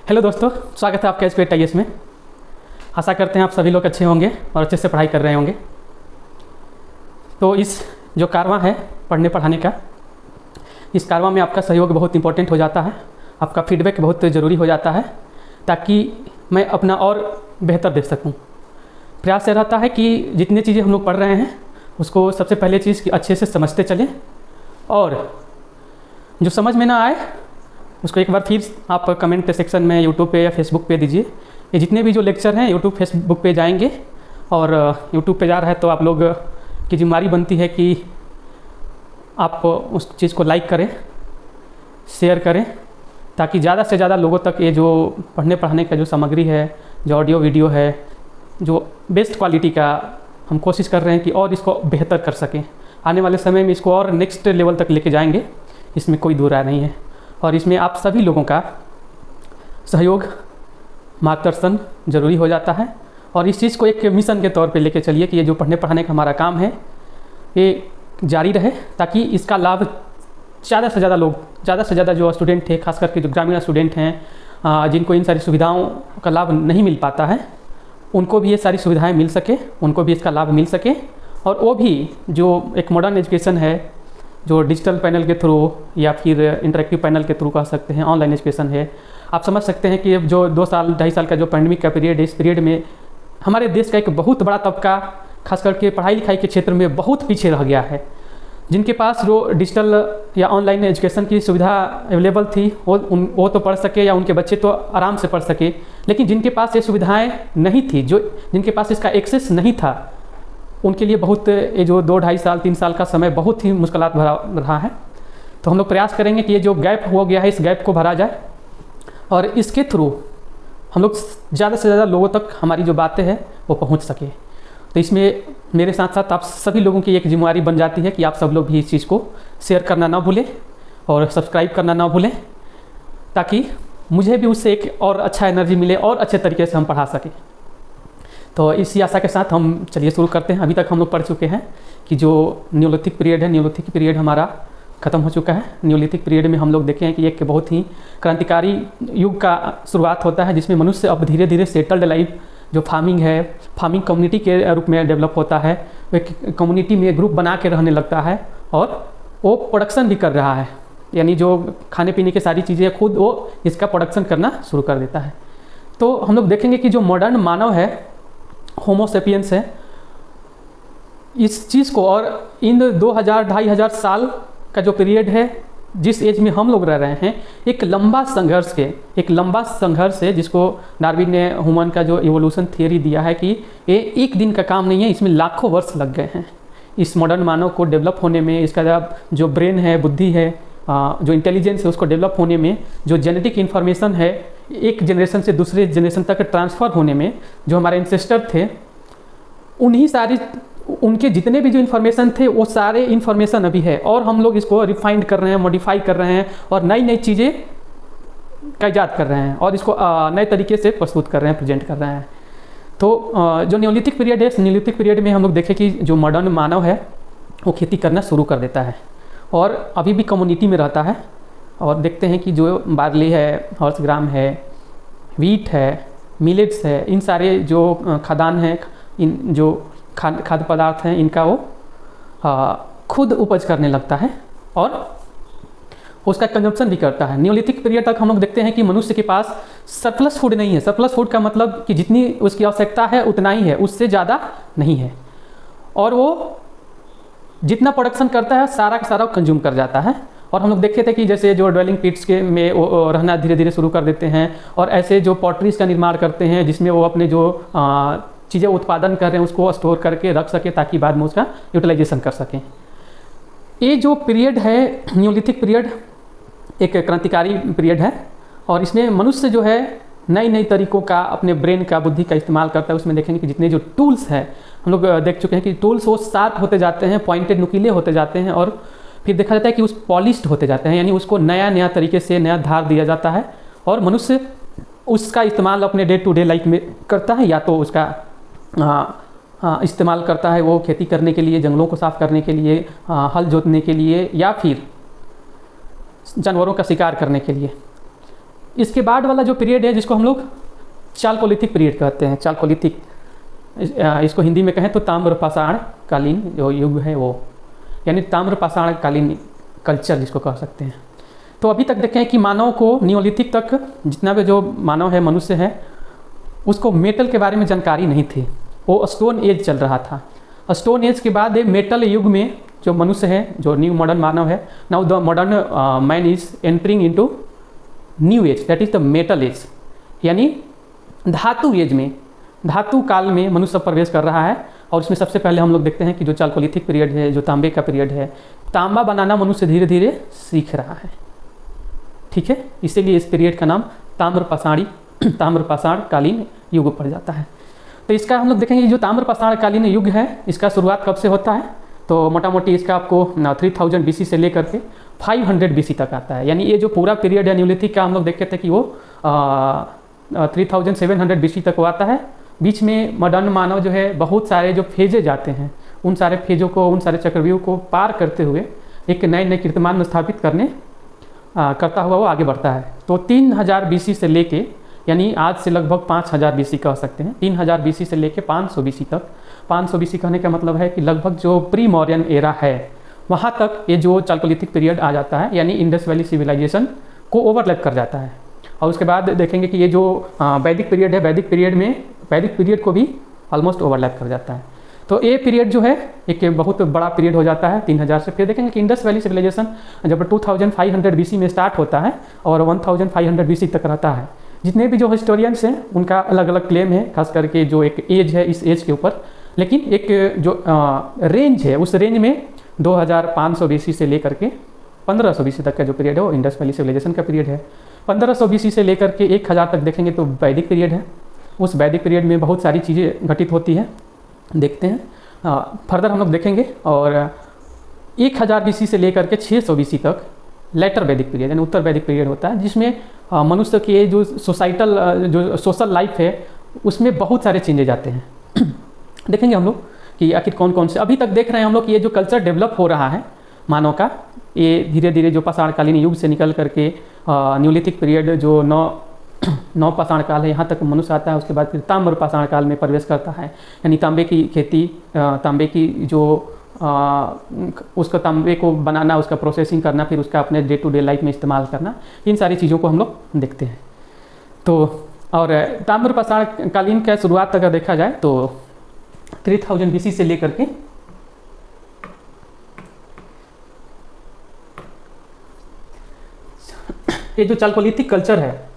Hello दोस्तों, स्वागत है आपका SPTIS में। आशा करते हैं आप सभी लोग अच्छे होंगे और अच्छे से पढ़ाई कर रहे होंगे। तो इस जो कारवां है पढ़ने पढ़ाने का, इस कारवां में आपका सहयोग बहुत इंपॉर्टेंट हो जाता है। आपका फीडबैक बहुत ज़रूरी हो जाता है ताकि मैं अपना और बेहतर देख सकूं। प्रयास यह रहता है कि जितनी चीज़ें हम लोग पढ़ रहे हैं उसको सबसे पहले चीज़ कि अच्छे से समझते चलें, और जो समझ में ना आए उसको एक बार फिर आप कमेंट सेक्शन में यूट्यूब पे या फेसबुक पे दीजिए। ये जितने भी जो लेक्चर हैं यूट्यूब फेसबुक पे जाएंगे, और यूट्यूब पे जा रहा है तो आप लोग की जिम्मेदारी बनती है कि आप उस चीज़ को लाइक करें, शेयर करें, ताकि ज़्यादा से ज़्यादा लोगों तक ये जो पढ़ने पढ़ाने का जो सामग्री है, जो ऑडियो वीडियो है, जो बेस्ट क्वालिटी का हम कोशिश कर रहे हैं कि और इसको बेहतर कर सकें। आने वाले समय में इसको और नेक्स्ट लेवल तक लेके जाएंगे, इसमें कोई दो राय नहीं है। और इसमें आप सभी लोगों का सहयोग, मार्गदर्शन ज़रूरी हो जाता है। और इस चीज़ को एक मिशन के तौर पे लेके चलिए कि ये जो पढ़ने पढ़ाने का हमारा काम है ये जारी रहे, ताकि इसका लाभ ज़्यादा से ज़्यादा लोग, ज़्यादा से ज़्यादा जो स्टूडेंट थे, खास करके जो ग्रामीण स्टूडेंट हैं जिनको इन सारी सुविधाओं का लाभ नहीं मिल पाता है, उनको भी ये सारी सुविधाएँ मिल सके, उनको भी इसका लाभ मिल सके। और वो भी जो एक मॉडर्न एजुकेशन है, जो डिजिटल पैनल के थ्रू या फिर इंटरेक्टिव पैनल के थ्रू कह सकते हैं, ऑनलाइन एजुकेशन है। आप समझ सकते हैं कि जो 2 साल 2.5 साल का जो पैंडेमिक का पीरियड है, इस पीरियड में हमारे देश का एक बहुत बड़ा तबका खास करके पढ़ाई लिखाई के क्षेत्र में बहुत पीछे रह गया है। जिनके पास जो डिजिटल या ऑनलाइन एजुकेशन की सुविधा अवेलेबल थी वो तो पढ़ सके, या उनके बच्चे तो आराम से पढ़ सके, लेकिन जिनके पास ये सुविधाएँ नहीं थी, जिनके पास इसका एक्सेस नहीं था, उनके लिए बहुत ये जो 2-2.5 साल 3 साल का समय बहुत ही मुश्किलात भरा रहा है। तो हम लोग प्रयास करेंगे कि ये जो गैप हो गया है, इस गैप को भरा जाए, और इसके थ्रू हम लोग ज़्यादा से ज़्यादा लोगों तक हमारी जो बातें हैं वो पहुंच सके। तो इसमें मेरे साथ साथ आप सभी लोगों की एक जिम्मेदारी बन जाती है कि आप सब लोग भी इस चीज़ को शेयर करना ना भूलें और सब्सक्राइब करना ना भूलें, ताकि मुझे भी उससे एक और अच्छा एनर्जी मिले और अच्छे तरीके से हम पढ़ा सकें। तो इसी आशा के साथ हम चलिए शुरू करते हैं। अभी तक हम लोग पढ़ चुके हैं कि जो न्यूलिथिक पीरियड है, न्यूलिथिक पीरियड हमारा ख़त्म हो चुका है। न्यूलिथिक पीरियड में हम लोग देखे हैं कि एक बहुत ही क्रांतिकारी युग का शुरुआत होता है, जिसमें मनुष्य अब धीरे धीरे सेटल्ड लाइफ, जो फार्मिंग है, फार्मिंग कम्युनिटी के रूप में डेवलप होता है। वो एक कम्युनिटी में ग्रुप बना के रहने लगता है, और वो प्रोडक्शन भी कर रहा है, यानी जो खाने पीने की सारी चीज़ें खुद वो इसका प्रोडक्शन करना शुरू कर देता है। तो हम लोग देखेंगे कि जो मॉडर्न मानव है, होमो सेपियंस है, इस चीज़ को और इन 2000-2500 साल का जो पीरियड है, जिस एज में हम लोग रह रहे हैं, एक लंबा संघर्ष है, जिसको डार्विन ने ह्यूमन का जो इवोल्यूशन थियरी दिया है कि ये एक दिन का काम नहीं है, इसमें लाखों वर्ष लग गए हैं इस मॉडर्न मानव को डेवलप होने में। इसका जो ब्रेन है, बुद्धि है, जो इंटेलिजेंस है, उसको डेवलप होने में, जो जेनेटिक इन्फॉर्मेशन है एक जनरेशन से दूसरे जनरेशन तक ट्रांसफ़र होने में, जो हमारे एंसेस्टर थे, उनके जितने भी जो इन्फॉर्मेशन थे वो सारे इन्फॉर्मेशन अभी है, और हम लोग इसको रिफाइंड कर रहे हैं, मॉडिफाई कर रहे हैं, और नई नई चीज़ें का ईजाद कर रहे हैं, और इसको नए तरीके से प्रस्तुत कर रहे हैं, प्रेजेंट कर रहे हैं। तो जो न्यूलिथिक पीरियड है, न्यूलिथिक पीरियड में हम लोग देखें कि जो मॉडर्न मानव है वो खेती करना शुरू कर देता है, और अभी भी कम्युनिटी में रहता है। और देखते हैं कि जो बार्ली है, हॉर्स ग्राम है, वीट है, मिलेट्स है, इन सारे जो खाद्यान्न हैं, इन जो खाद्य पदार्थ हैं, इनका वो खुद उपज करने लगता है और उसका कंजम्पशन भी करता है। न्यूलिथिक पीरियड तक हम लोग देखते हैं कि मनुष्य के पास सरप्लस फूड नहीं है। सरप्लस फूड का मतलब कि जितनी उसकी आवश्यकता है उतना ही है, उससे ज़्यादा नहीं है, और वो जितना प्रोडक्शन करता है सारा का सारा कंज्यूम कर जाता है। और हम लोग देखे थे कि जैसे जो ड्वेलिंग पिट्स के में वो रहना धीरे धीरे शुरू कर देते हैं, और ऐसे जो पॉटरीज का निर्माण करते हैं, जिसमें वो अपने जो चीज़ें उत्पादन कर रहे हैं उसको स्टोर करके रख सके, ताकि बाद में उसका यूटिलाइजेशन कर सकें। ये जो पीरियड है न्यूलिथिक पीरियड, एक क्रांतिकारी पीरियड है, और इसमें मनुष्य जो है नई नई तरीक़ों का, अपने ब्रेन का, बुद्धि का इस्तेमाल करता है। उसमें देखेंगे कि जितने जो टूल्स हैं, हम लोग देख चुके हैं कि टूल्स वो शार्प होते जाते हैं, पॉइंटेड, नुकीले होते जाते हैं, और फिर देखा जाता है कि उस पॉलिश्ड होते जाते हैं, यानी उसको नया नया तरीके से नया धार दिया जाता है, और मनुष्य उसका इस्तेमाल अपने डे टू डे लाइफ में करता है। या तो उसका इस्तेमाल करता है वो खेती करने के लिए, जंगलों को साफ़ करने के लिए, हल जोतने के लिए, या फिर जानवरों का शिकार करने के लिए। इसके बाद वाला जो पीरियड है जिसको हम लोग चालकोलिथिक पीरियड कहते हैं, चालकोलिथिक, इसको हिंदी में कहें तो ताम्रपाषाण कालीन जो युग है वो, यानी ताम्रपाषाण कालीन कल्चर जिसको कह सकते हैं। तो अभी तक देखें कि मानव को नियोलिथिक तक जितना भी जो मानव है, मनुष्य है, उसको मेटल के बारे में जानकारी नहीं थी। वो स्टोन एज चल रहा था। स्टोन एज के बाद मेटल युग में जो मनुष्य है, जो न्यू मॉडर्न मानव है, now the modern man is entering into new age, that is the metal age, यानी धातु एज में, धातु काल में मनुष्य प्रवेश कर रहा है। और इसमें सबसे पहले हम लोग देखते हैं कि जो चालकोलिथिक पीरियड है, जो तांबे का पीरियड है, तांबा बनाना मनुष्य धीरे धीरे सीख रहा है, ठीक है। इसीलिए इस पीरियड का नाम ताम्रपाषाण कालीन युग पड़ जाता है। तो इसका हम लोग देखेंगे जो ताम्रपाषाण कालीन युग है, इसका शुरुआत कब से होता है, तो मोटा मोटी इसका आपको 3000 BC से लेकर के 500 BC तक आता है। यानी ये जो पूरा पीरियड है न्यूलिथिक का, हम लोग देखते थे कि वो 3700 BC तक वो आता है। बीच में मॉडर्न मानव जो है बहुत सारे जो फेजेज जाते हैं, उन सारे फेजों को, उन सारे चक्रव्यूह को पार करते हुए एक नए नए कीर्तिमान स्थापित करता हुआ वो आगे बढ़ता है। तो 3000 BC से लेके, यानी आज से लगभग 5000 BC कह सकते हैं, 3000 BC से लेके 500 BC तक। 500 BC कहने का मतलब है कि लगभग जो प्री मॉडर्न एरा है वहाँ तक ये जो चालकोलिथिक पीरियड आ जाता है, यानी इंडस वैली सिविलाइजेशन को ओवरलैप कर जाता है। और उसके बाद देखेंगे कि ये जो वैदिक पीरियड है, वैदिक पीरियड को भी ऑलमोस्ट ओवरलैप कर जाता है। तो ये पीरियड जो है एक बहुत बड़ा पीरियड हो जाता है 3000 से। फिर देखेंगे कि इंडस वैली सिविलाइजेशन जब 2500 BC में स्टार्ट होता है और 1500 BC तक रहता है। जितने भी जो हिस्टोरियंस हैं उनका अलग अलग क्लेम है, खास करके जो एक एज है इस एज के ऊपर। लेकिन एक जो रेंज है, उस रेंज में 2500 BC से लेकर के 1500 BC तक का जो पीरियड है वो इंडस वैली सिविलाइजेशन का पीरियड है। 1500 BC से लेकर के 1000 तक देखेंगे तो वैदिक पीरियड है। उस वैदिक पीरियड में बहुत सारी चीज़ें घटित होती हैं, देखते हैं फर्दर हम लोग देखेंगे। और 1000 BC से लेकर के 600 BC तक लेटर वैदिक पीरियड यानी उत्तर वैदिक पीरियड होता है, जिसमें मनुष्य के जो सोशल लाइफ है उसमें बहुत सारे चेंजेज आते हैं। देखेंगे हम लोग कि आखिर कौन कौन से, अभी तक देख रहे हैं हम लोग कि ये जो कल्चर डेवलप हो रहा है मानव का, ये धीरे धीरे जो पाषाणकालीन युग से निकल करके न्यूलिथिक पीरियड जो नौ पाषाण काल है यहाँ तक मनुष्य आता है। उसके बाद फिर ताम्र पाषाण काल में प्रवेश करता है, यानी तांबे की खेती, तांबे की जो उसका तांबे को बनाना, उसका प्रोसेसिंग करना, फिर उसका अपने डे टू डे लाइफ में इस्तेमाल करना, इन सारी चीज़ों को हम लोग देखते हैं। तो और ताम्र पाषाण कालीन का शुरुआत अगर देखा जाए तो 3000 BC से लेकर के ये जो चालकोलिथिक कल्चर है,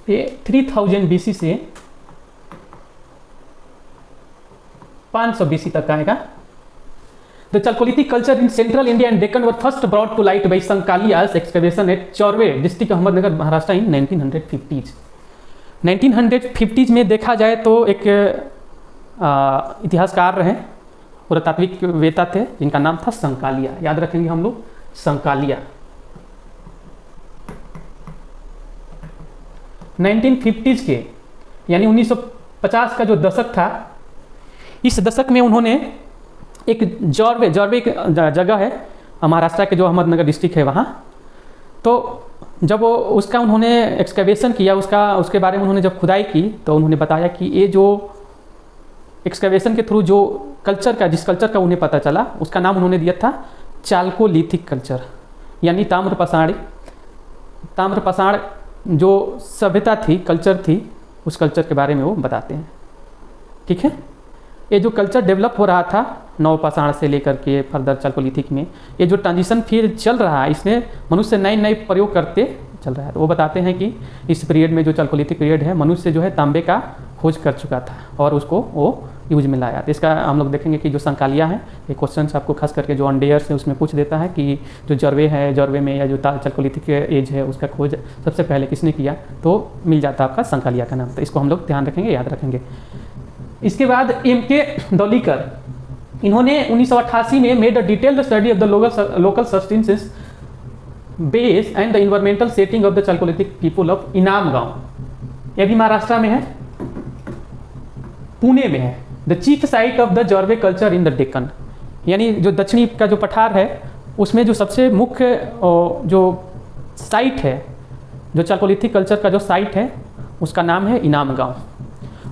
ये 3000 BC से 500 BC तक आएगा। The Chalcolithic culture in central India and Deccan were first brought to light by Sankaliya's excavation at Chorwe, district Ahmednagar, Maharashtra in 1950s। 1950s में देखा जाए तो एक इतिहासकार रहे, पुरातात्विक वेता थे जिनका नाम था संकालिया। याद रखेंगे हम लोग संकालिया। 1950s के यानी 1950 का जो दशक था, इस दशक में उन्होंने एक जॉर्वे एक जगह है महाराष्ट्र के जो अहमदनगर डिस्ट्रिक्ट है वहाँ, तो जब वो उसका उन्होंने एक्सकवेशन किया, उसके बारे में उन्होंने जब खुदाई की तो उन्होंने बताया कि ये जो एक्सकवेशन के थ्रू जो जिस कल्चर का उन्हें पता चला उसका नाम उन्होंने दिया था चालकोलिथिक कल्चर, यानी ताम्रपाषाण जो सभ्यता थी, कल्चर थी, उस कल्चर के बारे में वो बताते हैं। ठीक है, ये जो कल्चर डेवलप हो रहा था नवपाषाण से लेकर के फर्दर चालकोलिथिक में, ये जो ट्रांजिशन फिर चल रहा है, इसमें मनुष्य नए नए प्रयोग करते चल रहा है। तो वो बताते हैं कि इस पीरियड में जो चालकोलिथिक पीरियड है, मनुष्य जो है तांबे का खोज कर चुका था और उसको वो यूज में लाया। तो इसका हम लोग देखेंगे कि जो संकालिया है, ये क्वेश्चन आपको खास करके जो अनडेयर्स है उसमें पूछ देता है कि जो जर्वे है, जर्वे में या जो चालकोलिथिक एज है उसका खोज सबसे पहले किसने किया, तो मिल जाता है आपका संकालिया का नाम। तो इसको हम लोग ध्यान रखेंगे, याद रखेंगे। इसके बाद M.K. दौलीकर, इन्होंने 1988 में made a detailed study of the local substances base and the environmental setting of the Chalcolithic people of इनाम गांव। ये भी महाराष्ट्र में है, पुणे में है। The chief site of the Jorwe culture in the Deccan. यानी जो दक्षिणी का जो पठार है उसमें जो सबसे मुख्य जो साइट है, जो चालकोलिथिक कल्चर का जो साइट है उसका नाम है इनाम गांव।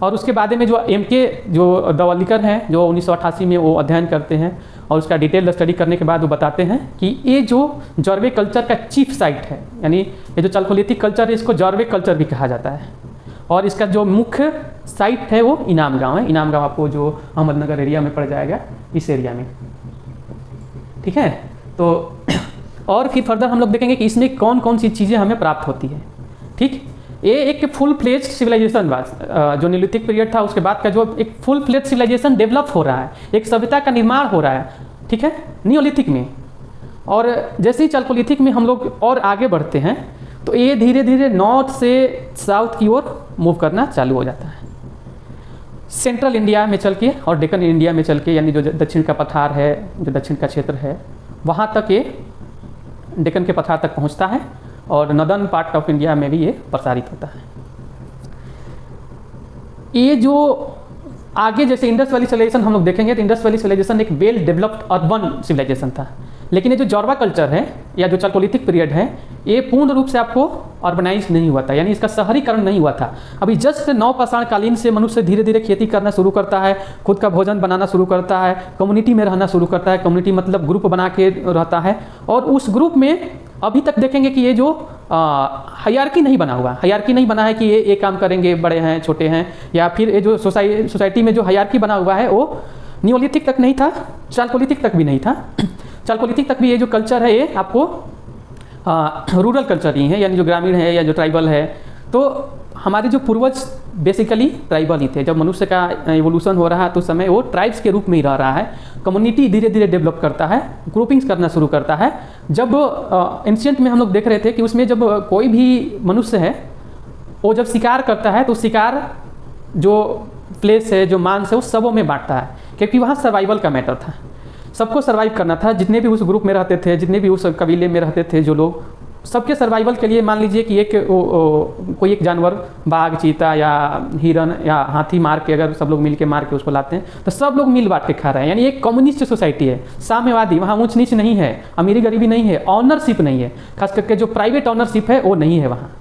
और उसके बाद में जो एमके जो दवलिकर हैं जो 1988 में वो अध्ययन करते हैं और उसका डिटेल स्टडी करने के बाद वो बताते हैं कि ये जो जॉर्वे कल्चर का चीफ साइट है, यानी ये जो चालकोलिथिक कल्चर है इसको जॉर्वे कल्चर भी कहा जाता है। और इसका जो मुख्य साइट है वो इनाम गांव है। इनाम गांव आपको जो अहमदनगर एरिया में पड़ जाएगा, इस एरिया में, ठीक है। तो और फिर फर्दर हम लोग देखेंगे कि इसमें कौन कौन सी चीज़ें हमें प्राप्त होती है, ठीक। ये एक फुल फ्लेज्ड सिविलाइजेशन जो न्यूलिथिक पीरियड था उसके बाद का जो एक फुल फ्लेज्ड सिविलाइजेशन डेवलप हो रहा है, एक सभ्यता का निर्माण हो रहा है, ठीक है, नियोलिथिक में। और जैसे ही चालकोलिथिक में हम लोग और आगे बढ़ते हैं तो ये धीरे धीरे नॉर्थ से साउथ की ओर मूव करना चालू हो जाता है। सेंट्रल इंडिया में चल के और डेक्कन इंडिया में चल के, यानी जो दक्षिण का पठार है, जो दक्षिण का क्षेत्र है, वहाँ तक ये डेक्कन के पठार तक पहुँचता है और नॉर्दर्न पार्ट ऑफ इंडिया में भी ये प्रसारित होता है। ये जो आगे जैसे इंडस वैली सिविलाइजेशन हम लोग देखेंगे तो इंडस वैली सिविलाइजेशन एक वेल डेवलप्ड अर्बन सिविलाइजेशन था, लेकिन ये जो जॉर्वा कल्चर है या जो चालकोलिथिक पीरियड है ये पूर्ण रूप से आपको अर्बनाइज नहीं हुआ था, यानी इसका शहरीकरण नहीं हुआ था। अभी जस्ट नवपाषाण कालीन से मनुष्य धीरे धीरे खेती करना शुरू करता है, खुद का भोजन बनाना शुरू करता है, कम्युनिटी में रहना शुरू करता है। कम्युनिटी मतलब ग्रुप बना के रहता है और उस ग्रुप में अभी तक देखेंगे कि ये जो हायरार्की नहीं बना हुआ, हायरार्की नहीं बना है कि ये काम करेंगे, बड़े हैं छोटे हैं, या फिर ये जो सोसाइटी में जो हायरार्की बना हुआ है वो नियोलिथिक तक नहीं था, चालकोलिथिक तक भी नहीं था। चालकोलिथिक तक भी ये जो कल्चर है ये आपको रूरल कल्चर ही है, यानी जो ग्रामीण है या जो ट्राइबल है। तो हमारे जो पूर्वज बेसिकली ट्राइबल ही थे। जब मनुष्य का एवोल्यूशन हो रहा है तो उस समय वो ट्राइब्स के रूप में ही रह रहा है। कम्युनिटी धीरे धीरे डेवलप करता है, ग्रुपिंग्स करना शुरू करता है। जब एंशिएंट में हम लोग देख रहे थे कि उसमें जब कोई भी मनुष्य है वो जब शिकार करता है तो शिकार जो प्लेस है, जो मांस है, उस सबों में बांटता है, क्योंकि वहाँ सर्वाइवल का मैटर था। सबको सर्वाइव करना था, जितने भी उस ग्रुप में रहते थे, जितने भी उस कबीले में रहते थे जो लोग, सबके सर्वाइवल के लिए मान लीजिए कि कोई एक जानवर, बाघ, चीता या हिरन या हाथी मार के, अगर सब लोग मिल के मार के उसको लाते हैं तो सब लोग मिल बांट के खा रहे हैं। यानी एक कम्युनिस्ट सोसाइटी है, साम्यवादी। वहाँ ऊंच नीच नहीं है, अमीरी गरीबी नहीं है, ऑनरशिप नहीं है, खास करके जो प्राइवेट ऑनरशिप है वो नहीं है वहाँ,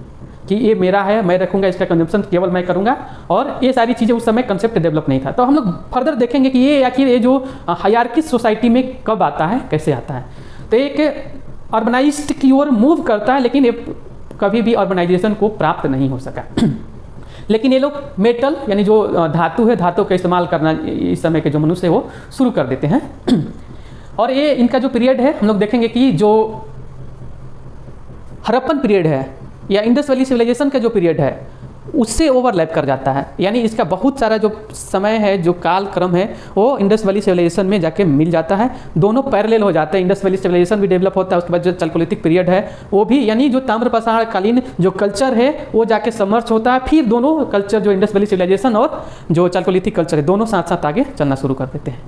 कि ये मेरा है, मैं रखूँगा, इसका कंजम्पशन केवल मैं करूँगा। और ये सारी चीज़ें उस समय कंसेप्ट डेवलप नहीं था। तो हम लोग फर्दर देखेंगे कि ये आखिर ये जो हायरार्किक सोसाइटी में कब आता है, कैसे आता है। तो एक अर्बनाइज्ड की ओर मूव करता है, लेकिन ये कभी भी अर्बनाइजेशन को प्राप्त नहीं हो सका। लेकिन ये लोग मेटल यानी जो धातु है, धातु का इस्तेमाल करना इस समय के जो मनुष्य है वो शुरू कर देते हैं। और ये इनका जो पीरियड है हम लोग देखेंगे कि जो हड़प्पन पीरियड है या इंडस वैली सिविलाइजेशन का जो पीरियड है उससे ओवरलैप कर जाता है। यानी इसका बहुत सारा जो समय है, जो काल क्रम है, वो इंडस वैली सिविलाइजेशन में जाके मिल जाता है। दोनों पैरेलल हो जाते हैं। इंडस वैली सिविलाइजेशन भी डेवलप होता है, उसके बाद जो चालकोलिथिक पीरियड है वो भी, यानी जो ताम्रपाषाण कालीन जो कल्चर है वो जाके समर्च होता है। फिर दोनों कल्चर, जो इंडस वैली सिविलाइजेशन और जो चालकोलिथिक कल्चर है, दोनों साथ साथ आगे चलना शुरू कर देते हैं।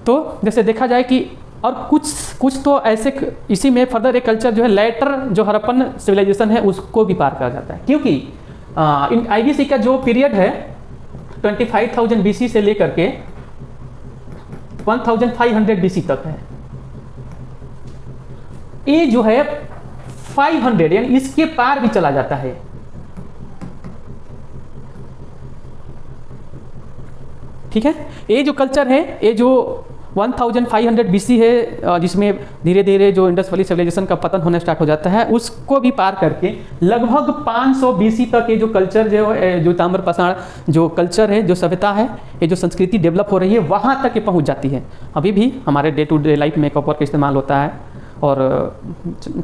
तो जैसे देखा जाए कि और कुछ तो ऐसे इसी में फर्दर एक कल्चर जो है लेटर, जो हड़प्पन सिविलाइजेशन है, उसको भी पार कर जाता है। क्योंकि IBC का जो पीरियड है 25,000 BC से लेकर के 1500 BC तक है। ये जो है 500 यानी इसके पार भी चला जाता है। ठीक है, ये जो कल्चर है, ये जो 1500 BC है, जिसमें धीरे धीरे जो इंडस वैली सिविलाइजेशन का पतन होना स्टार्ट हो जाता है, उसको भी पार करके लगभग 500 BC तक ये जो कल्चर जो ताम्रपाषाण जो कल्चर है, जो सभ्यता है, ये जो संस्कृति डेवलप हो रही है, वहाँ तक ये पहुँच जाती है। अभी भी हमारे डे टू डे लाइफ में कॉपर का इस्तेमाल होता है, और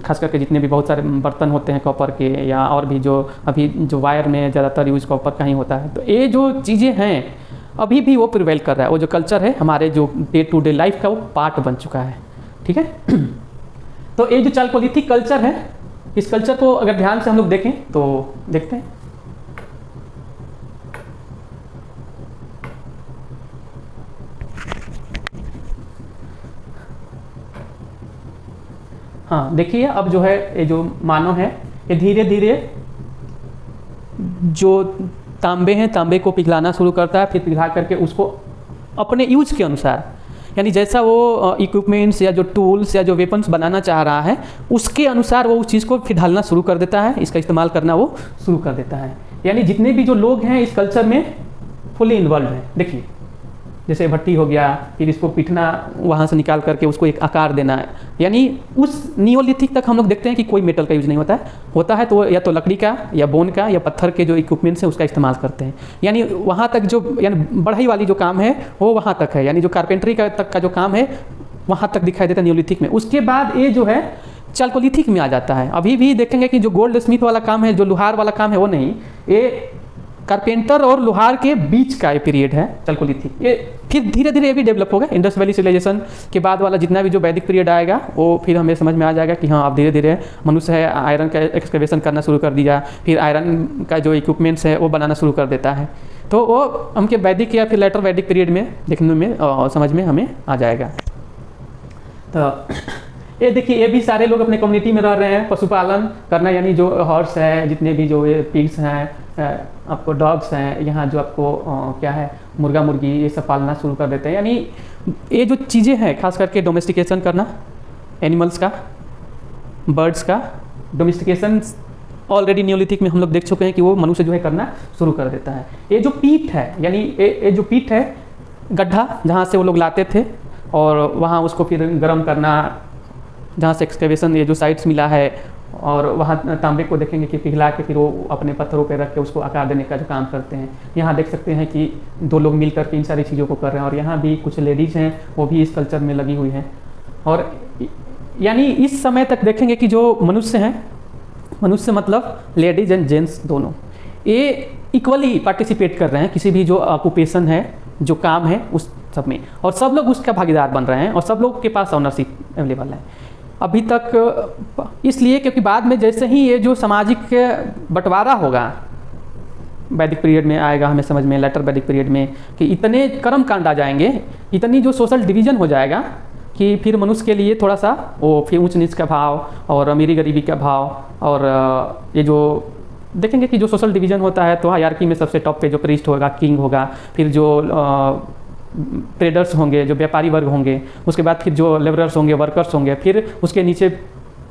खास करके जितने भी बहुत सारे बर्तन होते हैं कॉपर के, या और भी जो अभी जो वायर में ज़्यादातर यूज कॉपर का ही होता है। तो ये जो चीज़ें हैं अभी भी वो प्रिवेल कर रहा है। वो जो कल्चर है हमारे जो डे टू डे लाइफ का वो पार्ट बन चुका है। ठीक है, तो ये जो चालकोलिथिक कल्चर है, इस कल्चर को अगर ध्यान से हम लोग देखें तो देखते हैं। हाँ देखिए, अब जो है ये जो मानव है ये धीरे धीरे जो तांबे हैं, तांबे को पिघलाना शुरू करता है, फिर पिघला करके उसको अपने यूज के अनुसार, यानी जैसा वो इक्विपमेंट्स या जो टूल्स या जो वेपन्स बनाना चाह रहा है उसके अनुसार वो उस चीज़ को फिर ढालना शुरू कर देता है, इसका इस्तेमाल करना वो शुरू कर देता है। यानी जितने भी जो लोग हैं इस कल्चर में फुली इन्वॉल्व हैं। देखिए जैसे भट्टी हो गया, फिर इसको पीटना, वहाँ से निकाल करके उसको एक आकार देना है। यानी उस नियोलिथिक तक हम लोग देखते हैं कि कोई मेटल का यूज नहीं होता है तो या तो लकड़ी का या बोन का या पत्थर के जो इक्विपमेंट्स हैं उसका इस्तेमाल करते हैं। यानी वहाँ तक जो यानी बढ़ई वाली जो काम है वो वहाँ तक है, यानी जो कारपेंट्री का तक का जो काम है वहाँ तक दिखाई देता है नियोलिथिक में। उसके बाद ये जो है चाल्कोलिथिक में आ जाता है। अभी भी देखेंगे कि जो गोल्ड स्मिथ वाला काम है, जो लोहार वाला काम है, वो नहीं, ये कारपेंटर और लोहार के बीच का ये पीरियड है चाल्कोलिथिक। ये फिर धीरे धीरे ये भी डेवलप होगा। इंडस वैली सिविलाइजेशन के बाद वाला जितना भी जो वैदिक पीरियड आएगा वो फिर हमें समझ में आ जाएगा कि हाँ अब धीरे धीरे मनुष्य है आयरन का एक्सकवेशन करना शुरू कर दिया, फिर आयरन का जो इक्विपमेंट्स है वो बनाना शुरू कर देता है। तो वो हमके वैदिक या फिर लेटर वैदिक पीरियड में देखने में समझ में हमें आ जाएगा। तो ये देखिए ये भी सारे लोग अपने कम्युनिटी में रह रहे हैं, पशुपालन करना, यानी जो हॉर्स है, जितने भी जो ये पिग्स हैं, आपको डॉग्स हैं, यहाँ जो आपको क्या है मुर्गा मुर्गी ये सब पालना शुरू कर देते हैं। यानी ये जो चीज़ें हैं खास करके डोमेस्टिकेशन करना एनिमल्स का, बर्ड्स का डोमेस्टिकेशन ऑलरेडी नियोलिथिक में हम लोग देख चुके हैं कि वो मनुष्य जो है करना शुरू कर देता है। ये जो पीठ है, यानी ये जो पीठ है गड्ढा जहाँ से वो लोग लाते थे और वहाँ उसको फिर गर्म करना, जहाँ से एक्सकेवेशन ये जो साइट्स मिला है, और वहाँ तांबे को देखेंगे कि पिघला के फिर वो अपने पत्थरों पे रख के उसको आकार देने का जो काम करते हैं। यहाँ देख सकते हैं कि दो लोग मिल करके इन सारी चीज़ों को कर रहे हैं और यहाँ भी कुछ लेडीज़ हैं वो भी इस कल्चर में लगी हुई हैं। और यानी इस समय तक देखेंगे कि जो मनुष्य हैं, मनुष्य मतलब लेडीज एंड जेंट्स दोनों, ये इक्वली पार्टिसिपेट कर रहे हैं किसी भी जो ऑक्यूपेशन है, जो काम है उस सब में, और सब लोग उसका भागीदार बन रहे हैं और सब लोग के पास ऑनरशिप अवेलेबल है अभी तक। इसलिए क्योंकि बाद में जैसे ही ये जो सामाजिक बंटवारा होगा वैदिक पीरियड में आएगा हमें समझ में, लेटर वैदिक पीरियड में, कि इतने कर्म कांड आ जाएंगे, इतनी जो सोशल डिवीज़न हो जाएगा कि फिर मनुष्य के लिए थोड़ा सा वो फिर ऊंच नीच का भाव और अमीरी गरीबी का भाव, और ये जो देखेंगे कि जो सोशल डिवीज़न होता है तो हायरार्की में सबसे टॉप पे जो प्रीस्ट होगा, किंग होगा, फिर जो ट्रेडर्स होंगे, जो व्यापारी वर्ग होंगे, उसके बाद फिर जो लेबरर्स होंगे, वर्कर्स होंगे, फिर उसके नीचे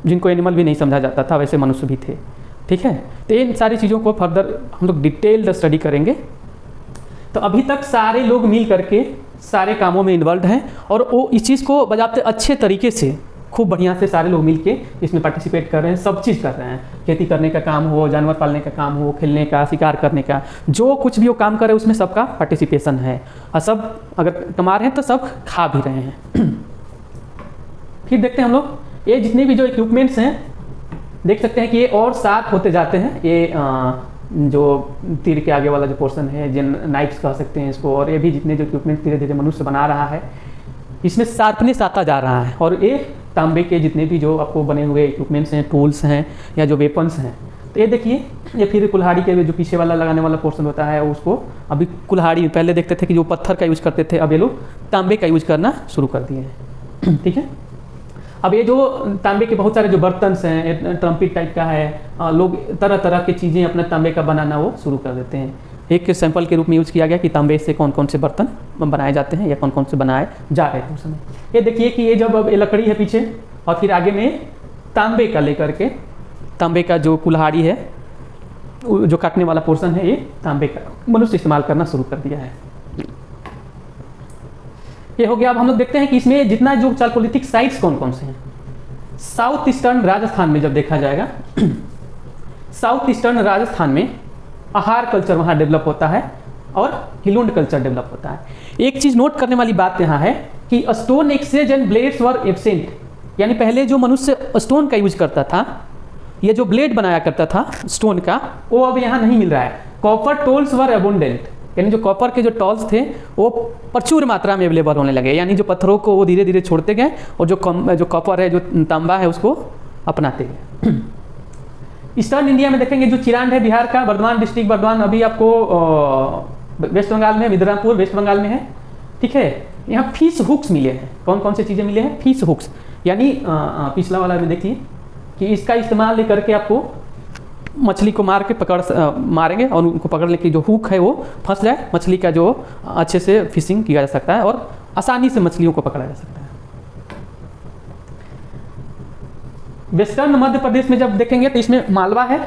जिनको एनिमल भी नहीं समझा जाता था वैसे मनुष्य भी थे। ठीक है, तो इन सारी चीज़ों को फर्दर हम लोग डिटेल्ड स्टडी करेंगे। तो अभी तक सारे लोग मिल करके सारे कामों में इन्वॉल्व हैं और वो इस चीज़ को बजाते अच्छे तरीके से खूब बढ़िया से सारे लोग मिलके इसमें पार्टिसिपेट कर रहे हैं, सब चीज़ कर रहे हैं। खेती करने का काम हो, जानवर पालने का काम हो, खेलने का, शिकार करने का, जो कुछ भी वो काम कर रहे हैं उसमें सबका पार्टिसिपेशन है और सब अगर कमा रहे हैं तो सब खा भी रहे हैं। फिर देखते हैं हम लोग ये जितने भी जो इक्विपमेंट्स हैं, देख सकते हैं कि ये और साफ होते जाते हैं। ये जो तीर के आगे वाला जो पोर्शन है, जिन नाइफ्स कह सकते हैं इसको, और ये भी जितने जो इक्विपमेंट धीरे धीरे मनुष्य बना रहा है इसमें शार्पनेस आता जा रहा है। और ये तांबे के जितने भी जो आपको बने हुए इक्विपमेंट्स हैं, टूल्स हैं या जो वेपन्स हैं, तो ये देखिए ये फिर कुल्हाड़ी के जो पीछे वाला लगाने वाला पोर्शन होता है उसको अभी कुल्हाड़ी, पहले देखते थे कि जो पत्थर का यूज़ करते थे, अब ये लोग तांबे का यूज़ करना शुरू कर दिए हैं। ठीक है, अब ये जो तांबे के बहुत सारे जो बर्तन हैं, ट्रम्पिट टाइप का है, लोग तरह तरह की चीज़ें अपने तांबे का बनाना वो शुरू कर देते हैं। एक सैंपल के रूप में यूज़ किया गया कि तांबे से कौन कौन से बर्तन बनाए जाते हैं या कौन कौन से बनाए जा रहे थे उस समय। ये देखिए कि ये जब अब ये लकड़ी है पीछे और फिर आगे में तांबे का लेकर के, तांबे का जो कुल्हाड़ी है, जो काटने वाला पोर्शन है, ये तांबे का मनुष्य इस्तेमाल करना शुरू कर दिया है। ये हो गया। अब हम लोग देखते हैं कि इसमें जितना जो चाल्कोलिथिक साइट्स कौन कौन से हैं। साउथ ईस्टर्न राजस्थान में जब देखा जाएगा, साउथ ईस्टर्न राजस्थान में आहार कल्चर वहाँ डेवलप होता है और हिलुंड कल्चर डेवलप होता है। एक चीज़ नोट करने वाली बात यहाँ है कि stone exchange and blades were absent, यानी पहले जो मनुष्य स्टोन का यूज करता था, ये जो ब्लेड बनाया करता था स्टोन का, वो अब यहाँ नहीं मिल रहा है। कॉपर टोल्स वर अबुंडेंट, यानी जो कॉपर के जो टॉल्स थे वो प्रचुर मात्रा में अवेलेबल होने लगे, यानी जो पत्थरों को वो धीरे धीरे छोड़ते गए और जो कॉपर है, जो तांबा है, उसको अपनाते गए। ईस्टर्न इंडिया में देखेंगे जो चिरांड है बिहार का, बर्धमान डिस्ट्रिक्ट, बर्धमान अभी आपको वेस्ट बंगाल में, मिदनापुर वेस्ट बंगाल में है। ठीक है, यहाँ फिश हुक्स मिले हैं। कौन कौन से चीज़ें मिले हैं? फिश हुक्स, यानी पिछला वाला में देखिए कि इसका इस्तेमाल करके आपको मछली को मार के मारेंगे और उनको पकड़ने की जो हुक है वो फंस जाए, मछली का जो अच्छे से फिशिंग किया जा सकता है और आसानी से मछलियों को पकड़ा जा सकता है। वेस्टर्न मध्य प्रदेश में जब देखेंगे तो इसमें मालवा है,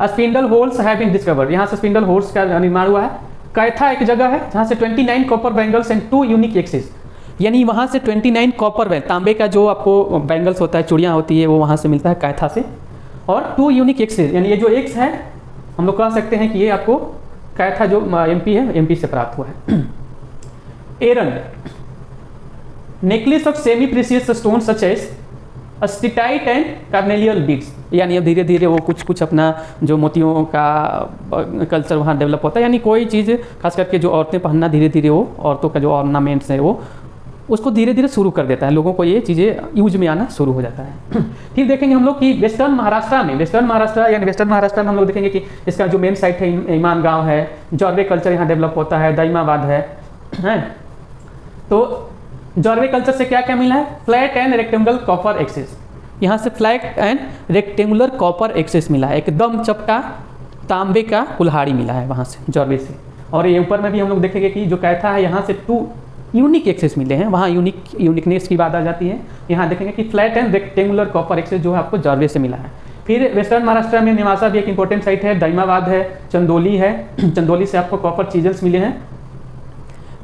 spindle holes have been discovered, यहाँ से स्पिंडल होल्स का निर्माण हुआ है। कैथा एक जगह है जहाँ से 29 copper bangles and 2 unique axes, यानी वहाँ से 29 कॉपर तांबे का जो आपको बैंगल्स होता है, चूड़ियाँ होती है, वो वहाँ से मिलता है कैथा से। और 2 यूनिक एक्सेस, यानी ये जो एक्स है हम लोग कह सकते हैं कि ये आपको कैथा जो एमपी है, एमपी से प्राप्त हुआ है। Eran necklace of semi precious stone such as steatite and carnelian beads, यानी अब धीरे धीरे वो कुछ कुछ अपना जो मोतियों का कल्चर वहाँ डेवलप होता है, यानी कोई चीज़ खास करके जो औरतें पहनना धीरे धीरे वो औरतों का जो ऑर्नामेंट्स है वो उसको धीरे धीरे शुरू कर देता है, लोगों को ये चीज़ें यूज में आना शुरू हो जाता है। फिर देखेंगे हम लोग कि वेस्टर्न महाराष्ट्र में, वेस्टर्न महाराष्ट्र में हम लोग देखेंगे कि इसका जो मेन साइट है ईमान गाँव है, जॉर्वे कल्चर यहाँ डेवलप होता है, दाइमाबाद है। तो जॉर्वे कल्चर से क्या क्या मिला है? Flat and rectangular copper axes, यहाँ से flat and rectangular copper axes मिला है, एकदम चपटा तांबे का कुल्हाड़ी मिला है वहाँ से, जॉर्वे से। और ये ऊपर में भी हम लोग देखेंगे कि जो कैथा है यहाँ से 2 यूनिक एक्सेस मिले हैं, वहाँ यूनिकनेस की बात आ जाती है। यहाँ देखेंगे कि flat and rectangular copper axes जो है आपको जॉर्वे से मिला है। फिर वेस्टर्न महाराष्ट्र में निवासा भी एक इंपॉर्टेंट साइट है, दाइमाबाद है, चंदौली है, चंदौली से आपको कॉपर चीजल्स मिले हैं।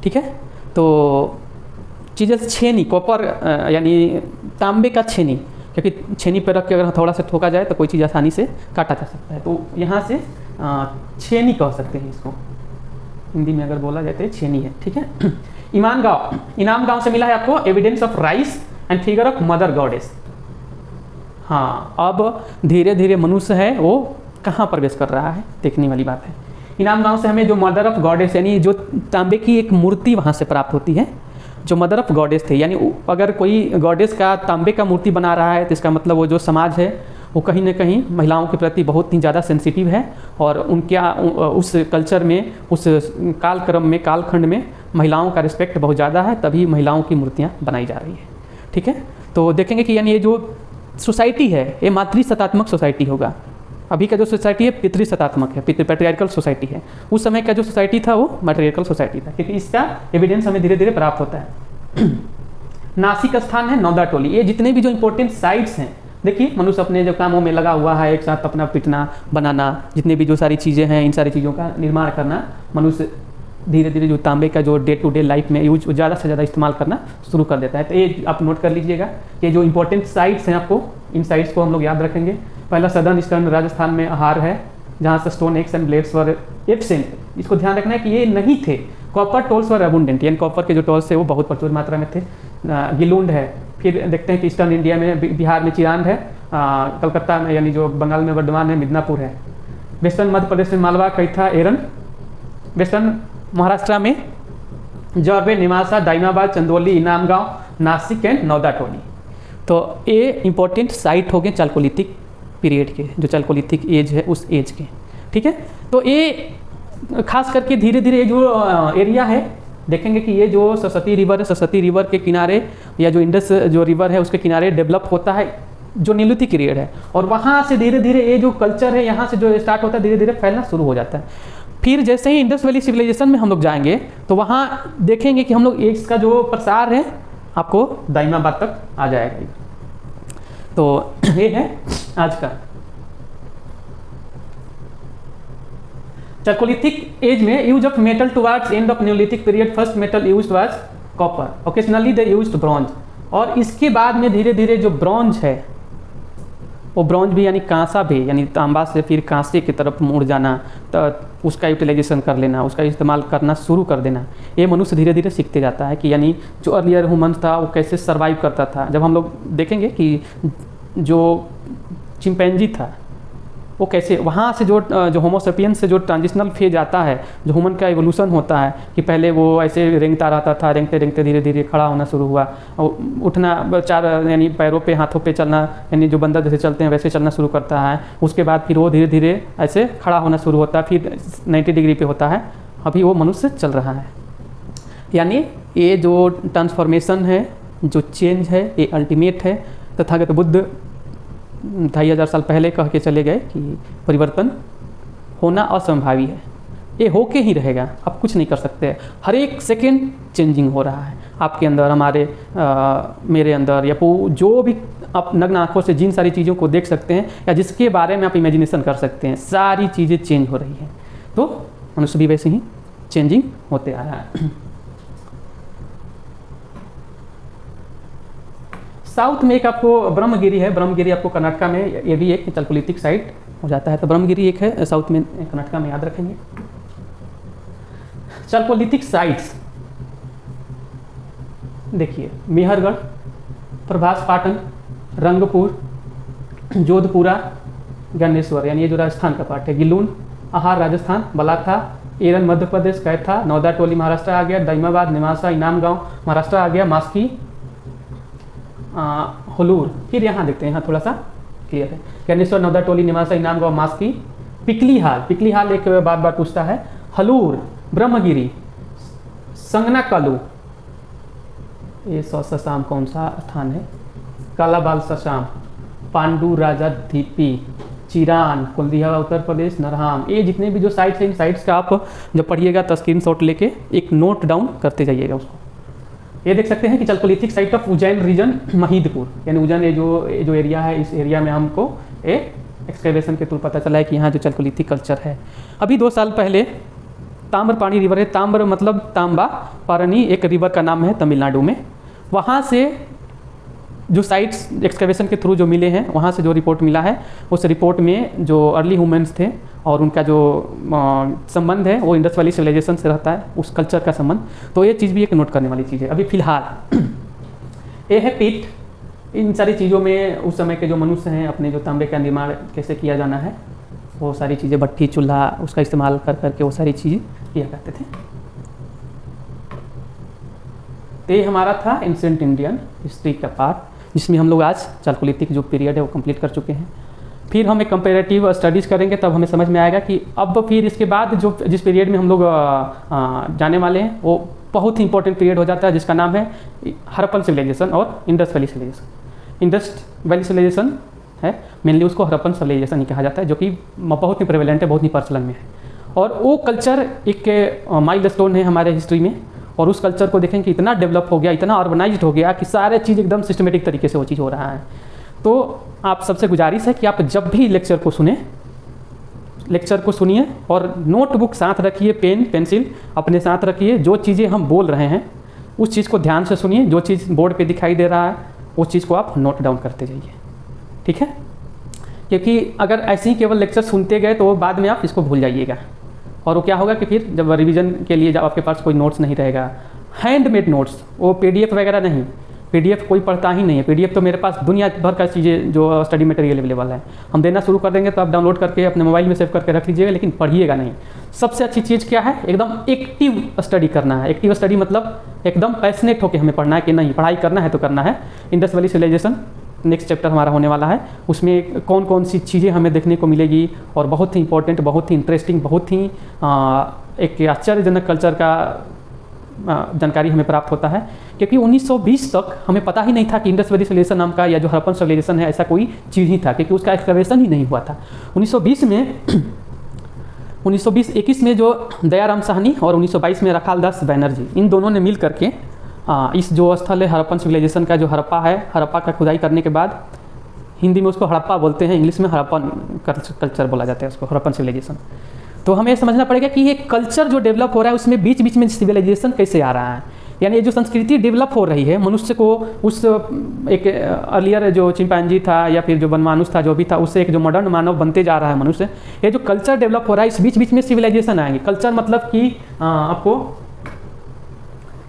ठीक है, तो चीजल्स छेनी, कॉपर यानी तांबे का छेनी, क्योंकि छेनी पर रख के अगर थोड़ा सा ठोका जाए तो कोई चीज़ आसानी से काटा जा सकता है, तो यहाँ से छेनी कह सकते हैं इसको, हिंदी में अगर बोला जाए तो छेनी है। ठीक है, इनाम गांव से मिला है आपको evidence of rice and figure of mother goddess. हाँ, अब धीरे धीरे मनुष्य है वो कहाँ प्रवेश कर रहा है, देखने वाली बात है। इनाम गांव से हमें जो मदर ऑफ गॉडेस यानी जो तांबे की एक मूर्ति वहाँ से प्राप्त होती है, जो मदर ऑफ गॉडेस थे, यानी अगर कोई गॉडेस का तांबे का मूर्ति बना रहा है तो इसका मतलब वो जो समाज है वो कहीं ना कहीं महिलाओं के प्रति बहुत ही ज़्यादा सेंसिटिव है, और उनके उस कल्चर में, उस कालक्रम में, कालखंड में महिलाओं का रिस्पेक्ट बहुत ज़्यादा है, तभी महिलाओं की मूर्तियाँ बनाई जा रही है। ठीक है, तो देखेंगे कि यानी ये जो सोसाइटी है ये मातृसत्तात्मक सोसाइटी होगा, अभी का जो सोसाइटी है पितृसत्तात्मक है, पैट्रियार्कल सोसाइटी है। उस समय का जो सोसाइटी था वो मैट्रियार्कल सोसाइटी था, क्योंकि इसका एविडेंस हमें धीरे धीरे प्राप्त होता है। नासिक स्थान है, नौदा टोली, ये जितने भी जो इंपॉर्टेंट साइट्स हैं, देखिए मनुष्य अपने जो कामों में लगा हुआ है, एक साथ अपना पिटना, बनाना, जितने भी जो सारी चीज़ें हैं, इन सारी चीज़ों का निर्माण करना, मनुष्य धीरे धीरे जो तांबे का जो डे टू डे लाइफ में यूज ज़्यादा से ज़्यादा इस्तेमाल करना शुरू कर देता है। तो ये आप नोट कर लीजिएगा, ये जो इंपॉर्टेंट साइट्स हैं आपको, इन साइट्स को हम लोग याद रखेंगे। पहला सदर्न ईस्टर्न राजस्थान में अहार है, जहाँ से stone x and blades were absent. इसको ध्यान रखना है कि ये नहीं थे। कॉपर टोल्स वर अबुंडेंट, यानी कॉपर के जो टोल्स थे वो बहुत प्रचुर मात्रा में थे। गिलुंड है, फिर देखते हैं कि ईस्टर्न इंडिया में बिहार में चिरांद है, कलकत्ता में यानी जो बंगाल में वर्धमान है मिदनापुर है। वेस्टर्न मध्य प्रदेश में मालवा, कैथा, एरन। वेस्टर्न महाराष्ट्र में जॉर्वे, निवासा, दाइमाबाद, चंदौली, इनाम गांव, नासिक एंड नौदा टोली। तो ये इंपॉर्टेंट साइट हो गए चालकोलिथिक पीरियड के, जो चालकोलिथिक एज है उस एज के। ठीक है, तो ये खास करके धीरे धीरे जो एरिया है देखेंगे कि ये जो सरस्वती रिवर है, सरस्वती रिवर के किनारे या जो इंडस जो रिवर है उसके किनारे डेवलप होता है जो नीलिथिक पीरियड है, और वहाँ से धीरे धीरे ये जो कल्चर है यहाँ से जो स्टार्ट होता है धीरे धीरे फैलना शुरू हो जाता है। फिर जैसे ही इंडस वैली सिविलाइजेशन में हम लोग जाएंगे तो वहाँ देखेंगे कि हम लोग इसका जो प्रसार है आपको दाइमाबाद तक आ जाएगा। तो ये है आज का चालकोलिथिक एज में use of metal towards end of Neolithic period. First metal used was copper, occasionally they used bronze, और इसके बाद में धीरे धीरे जो ब्रॉन्ज है वो ब्रॉन्ज भी यानी कांसा भी, यानी तांबा से फिर कांसे की तरफ मुड़ जाना, तो उसका यूटिलाइजेशन कर लेना, उसका इस्तेमाल करना शुरू कर देना। ये मनुष्य धीरे धीरे सीखते जाता है कि यानी जो अर्लियर ह्यूमन था वो कैसे सर्वाइव करता था। जब हम लोग देखेंगे कि जो चिंपैंजी था वो कैसे वहाँ से जो होमोसेपियंस से जो ट्रांजिशनल फेज आता है, जो ह्यूमन का एवोल्यूशन होता है कि पहले वो ऐसे रेंगता रहता था, रेंगते रेंगते धीरे धीरे खड़ा होना शुरू हुआ, उठना, चार यानी पैरों पे हाथों पे चलना, यानी जो बंदर जैसे चलते हैं वैसे चलना शुरू करता है। उसके बाद फिर वो धीरे धीरे ऐसे खड़ा होना शुरू होता है, फिर 90 डिग्री पे होता है, अभी वो मनुष्य चल रहा है। यानी ये जो ट्रांसफॉर्मेशन है, जो चेंज है, ये अल्टीमेट है। तथागत बुद्ध 2500 साल पहले कह के चले गए कि परिवर्तन होना असंभावी है। ये होके ही रहेगा, आप कुछ नहीं कर सकते। हर एक सेकेंड चेंजिंग हो रहा है आपके अंदर, हमारे मेरे अंदर, या जो भी आप नग्न आँखों से जिन सारी चीज़ों को देख सकते हैं या जिसके बारे में आप इमेजिनेशन कर सकते हैं, सारी चीज़ें चेंज हो रही हैं। तो मनुष्य भी वैसे ही चेंजिंग होते आ रहा है। साउथ में एक आपको ब्रह्मगिरी है, ब्रह्मगिरी आपको कर्नाटका में, ये भी एक चलकोलिथिक साइट हो जाता है। तो ब्रह्मगिरी एक है साउथ में, कर्नाटका में, याद रखेंगे। चलकोलिथिक साइट्स देखिए, मेहरगढ़, प्रभास पाटन, रंगपुर, जोधपुरा, गणेश्वर, यानी ये जो राजस्थान का पार्ट है, गिलून, आहार राजस्थान, बलाथा, एरन मध्य प्रदेश, कैथा, नौदा टोली महाराष्ट्र आ गया, दाइमाबाद, निमासा, इनाम गांव महाराष्ट्र आ गया, मास्की, हुलूर। फिर यहाँ देखते हैं, यहाँ थोड़ा सा क्लियर है, गणेश्वर, नौदा टोली, निमासा, इनाम गांव, मास्की, पिकली हाल, पिकली हाल एक बार बार पूछता है, हलूर, ब्रह्मगिरी, संगनाकलू, ये ससाम कौन सा स्थान है, कालाबाल ससाम, पांडू राजा धीपी, चिरान, कुलदीहा उत्तर प्रदेश, नरहाम। ये जितने भी जो साइट्स हैं, इन साइट्स का आप जब पढ़िएगा तो स्क्रीनशॉट लेके एक नोट डाउन करते जाइएगा उसको। ये देख सकते हैं कि chalcolithic site of Ujjain region, Mahidpur, यानी उज्जैन ये जो एरिया है, इस एरिया में हमको एक्सकेवेशन के थ्रू पता चला है कि यहाँ जो चलकोलिथिक कल्चर है। अभी 2 साल पहले ताम्रपाणी रिवर है, ताम्र मतलब तांबा, पारनी एक रिवर का नाम है तमिलनाडु में, वहाँ से जो साइट्स एक्सकेवेशन के थ्रू जो मिले हैं, वहाँ से जो रिपोर्ट मिला है, उस रिपोर्ट में जो अर्ली ह्यूमन्स थे और उनका जो संबंध है वो इंडस वैली सिविलाइजेशन से रहता है, उस कल्चर का संबंध। तो ये चीज़ भी एक नोट करने वाली चीज़ है। अभी फिलहाल ये है पीठ, इन सारी चीज़ों में उस समय के जो मनुष्य हैं अपने जो तांबे का निर्माण कैसे किया जाना है, वो सारी चीज़ें, भट्ठी चूल्हा उसका इस्तेमाल कर करके वो सारी चीज़ें किया करते थे। तो ये हमारा था एंशिएंट इंडियन हिस्ट्री का पार्ट, जिसमें हम लोग आज चलकोलिथिक जो पीरियड है वो कंप्लीट कर चुके हैं। फिर हम एक कंपेरेटिव स्टडीज़ करेंगे, तब हमें समझ में आएगा कि अब फिर इसके बाद जो जिस पीरियड में हम लोग जाने वाले हैं वो बहुत ही इंपॉर्टेंट पीरियड हो जाता है, जिसका नाम है हड़प्पन सिविलाइजेशन और Indus Valley civilization. Indus Valley civilization है मेनली, उसको हड़प्पन सिविलाइजेशन ही कहा जाता है, जो कि बहुत ही प्रेवलेंट है, बहुत ही प्रचलन में है। और वो कल्चर एक माइलस्टोन है हमारे हिस्ट्री में, और उस कल्चर को देखें कि इतना डेवलप हो गया, इतना ऑर्गेनाइज्ड हो गया कि सारे चीज़ एकदम सिस्टमेटिक तरीके से वो चीज़ हो रहा है। तो आप सबसे गुजारिश है कि आप जब भी लेक्चर को सुनिए और नोटबुक साथ रखिए, पेन पेंसिल अपने साथ रखिए, जो चीज़ें हम बोल रहे हैं उस चीज़ को ध्यान से सुनिए, जो चीज़ बोर्ड पे दिखाई दे रहा है उस चीज़ को आप नोट डाउन करते जाइए, ठीक है। क्योंकि अगर ऐसे ही केवल लेक्चर सुनते गए तो बाद में आप इसको भूल जाइएगा, और वो क्या होगा कि फिर जब रिवीजन के लिए जब आपके पास कोई नोट्स नहीं रहेगा, हैंडमेड नोट्स, वो PDF वगैरह नहीं, PDF कोई पढ़ता ही नहीं है। PDF तो मेरे पास दुनिया भर का चीज़ें जो स्टडी मटेरियल अवेलेबल है, हम देना शुरू कर देंगे तो आप डाउनलोड करके अपने मोबाइल में सेव करके रख लीजिएगा, लेकिन पढ़िएगा नहीं। सबसे अच्छी चीज़ क्या है, एकदम एक्टिव स्टडी करना है। एक्टिव स्टडी मतलब एकदम पैशनेट होकर हमें पढ़ना है कि नहीं, पढ़ाई करना है तो करना है। Indus Valley civilization next chapter हमारा होने वाला है, उसमें कौन कौन सी चीज़ें हमें देखने को मिलेगी, और बहुत ही इंपॉर्टेंट, बहुत ही इंटरेस्टिंग, बहुत ही एक आश्चर्यजनक कल्चर का जानकारी हमें प्राप्त होता है। क्योंकि 1920 तक हमें पता ही नहीं था कि इंडस वैली सिविलाइजेशन नाम का या जो हड़प्पन सिविलाइजेशन है ऐसा कोई चीज़ ही था, क्योंकि उसका एक्सकवेशन ही नहीं हुआ था। 1920-21 में जो दयाराम साहनी और 1922 में रखालदास बैनर्जी, इन दोनों ने मिल करके इस जो स्थल है हड़प्पन सिविलाइजेशन का, जो हड़प्पा है, हड़प्पा का खुदाई करने के बाद, हिंदी में उसको हड़प्पा बोलते हैं, इंग्लिश में हड़प्पन कल्चर बोला जाता है उसको, हड़प्पन सिविलाइजेशन। तो हमें ये समझना पड़ेगा कि ये कल्चर जो डेवलप हो रहा है उसमें बीच बीच में सिविलाइजेशन कैसे आ रहा है, यानी ये जो संस्कृति डेवलप हो रही है मनुष्य को उस एक अर्लियर जो चिंपैंजी था या फिर जो वनमानुष था, जो भी था, उससे एक जो मॉडर्न मानव बनते जा रहा है मनुष्य, ये जो कल्चर डेवलप हो रहा है इस बीच बीच में सिविलाइजेशन आएंगे। कल्चर मतलब कि आपको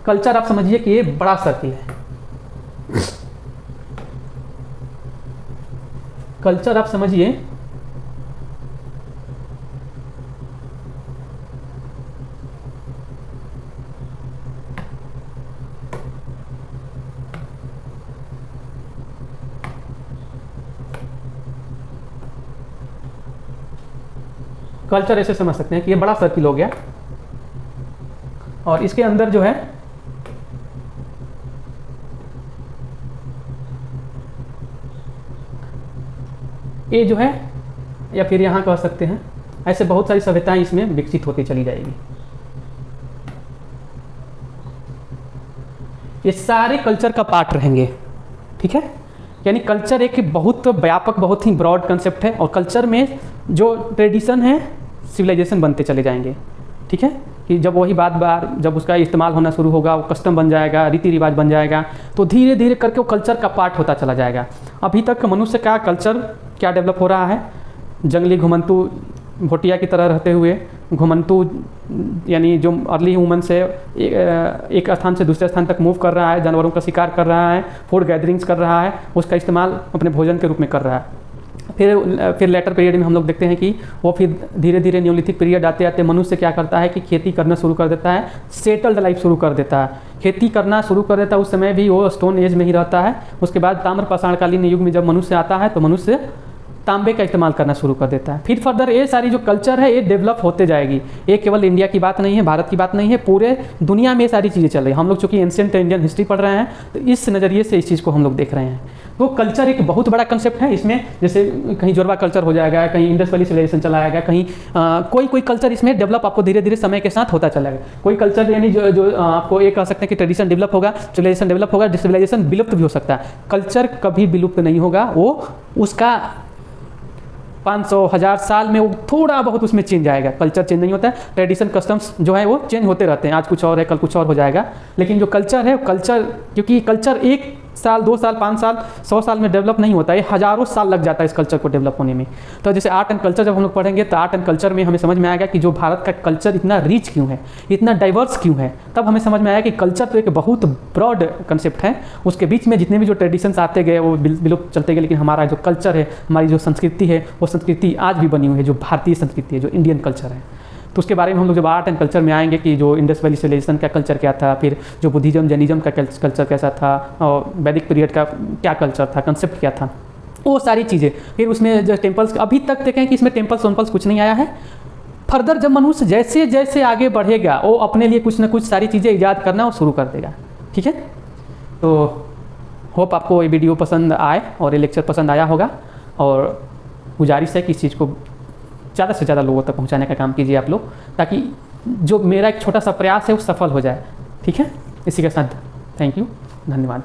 कल्चर आप समझिए कि ये बड़ा सर्किल है। कल्चर आप समझिए कल्चर ऐसे समझ सकते हैं कि ये बड़ा सर्किल हो गया, और इसके अंदर जो है ये जो है, या फिर यहाँ कह सकते हैं ऐसे बहुत सारी सभ्यताएं इसमें विकसित होती चली जाएगी। ये सारे कल्चर का पार्ट रहेंगे, ठीक है। यानी कल्चर एक बहुत व्यापक, बहुत ही ब्रॉड कंसेप्ट है, और कल्चर में जो ट्रेडिशन है सिविलाइजेशन बनते चले जाएंगे, ठीक है। कि जब वही बात बार जब उसका इस्तेमाल होना शुरू होगा, वो कस्टम बन जाएगा, रीति रिवाज बन जाएगा, तो धीरे धीरे करके वो कल्चर का पार्ट होता चला जाएगा। अभी तक मनुष्य का कल्चर क्या डेवलप हो रहा है, जंगली घुमंतु भोटिया की तरह रहते हुए घुमंतु, यानी जो अर्ली ह्यूमन से एक स्थान से दूसरे स्थान तक मूव कर रहा है, जानवरों का शिकार कर रहा है, फूड गैदरिंग्स कर रहा है, उसका इस्तेमाल अपने भोजन के रूप में कर रहा है। फिर लेटर पीरियड में हम लोग देखते हैं कि वो फिर धीरे धीरे न्योलिथिक पीरियड आते आते मनुष्य क्या करता है कि खेती करना शुरू कर देता है, सेटल्ड लाइफ शुरू कर देता है, खेती करना शुरू कर देता है। उस समय भी वो स्टोन एज में ही रहता है। उसके बाद ताम्र पाषाणकालीन युग में जब मनुष्य आता है तो मनुष्य तांबे का इस्तेमाल करना शुरू कर देता है। फिर फर्दर ये सारी जो कल्चर है ये डेवलप होते जाएगी। ये केवल इंडिया की बात नहीं है, भारत की बात नहीं है, पूरे दुनिया में ये सारी चीज़ें चल रही हैं। हम लोग चूँकि एंशिएंट इंडियन हिस्ट्री पढ़ रहे हैं तो इस नज़रिए से इस चीज़ को हम लोग देख रहे हैं। तो कल्चर एक बहुत बड़ा कंसेप्ट है। इसमें जैसे कहीं जोरवा कल्चर हो जाएगा, कहीं इंडस वैली सिविलाइजेशन चला आएगा, कहीं कोई कल्चर इसमें डेवलप आपको धीरे धीरे समय के साथ होता चलेगा। कोई कल्चर यानी जो आपको ये कह सकते हैं कि ट्रेडिशन डेवलप होगा, सिविलाइजेशन डेवलप होगा, सिविलाइजेशन विलुप्त भी हो सकता है। कल्चर कभी विलुप्त नहीं होगा, वो उसका 500-1000 साल में वो थोड़ा बहुत उसमें चेंज आएगा। कल्चर चेंज नहीं होता है, ट्रेडिशन कस्टम्स जो है वो चेंज होते रहते हैं। आज कुछ और है, कल कुछ और हो जाएगा, लेकिन जो कल्चर है कल्चर, क्योंकि कल्चर 1 साल 2 साल 5 साल 100 साल में डेवलप नहीं होता है, हज़ारों साल लग जाता है इस कल्चर को डेवलप होने में। तो जैसे आर्ट एंड कल्चर जब हम लोग पढ़ेंगे तो आर्ट एंड कल्चर में हमें समझ में आएगा कि जो भारत का कल्चर इतना रिच क्यों है, इतना डाइवर्स क्यों है। तब हमें समझ में आया कि कल्चर तो एक बहुत ब्रॉड कंसेप्ट है, उसके बीच में जितने भी जो ट्रेडिशंस आते गए वो विलुप्त चलते गए, लेकिन हमारा जो कल्चर है, हमारी जो संस्कृति है, वो संस्कृति आज भी बनी हुई है, जो भारतीय संस्कृति है, जो इंडियन कल्चर है। तो उसके बारे में हम लोग जब आर्ट एंड कल्चर में आएंगे कि जो इंडस वैली सिविलाइजेशन का कल्चर क्या था, फिर जो बुद्धिज्म जैनिज्म का कल्चर कैसा था, और वैदिक पीरियड का क्या कल्चर था, कंसेप्ट क्या था, वो सारी चीज़ें। फिर उसमें जो टेम्पल्स, अभी तक देखें कि इसमें टेम्पल्स कुछ नहीं आया है। फर्दर जब मनुष्य जैसे जैसे आगे बढ़ेगा वो अपने लिए कुछ ना कुछ सारी चीज़ें ईजाद करना वो शुरू कर देगा, ठीक है। तो होप आपको ये वीडियो पसंद आए और ये लेक्चर पसंद आया होगा, और गुजारिश है कि इस चीज़ को ज़्यादा से ज़्यादा लोगों तक पहुंचाने का काम कीजिए आप लोग, ताकि जो मेरा एक छोटा सा प्रयास है वो सफल हो जाए, ठीक है। इसी के साथ थैंक यू, धन्यवाद।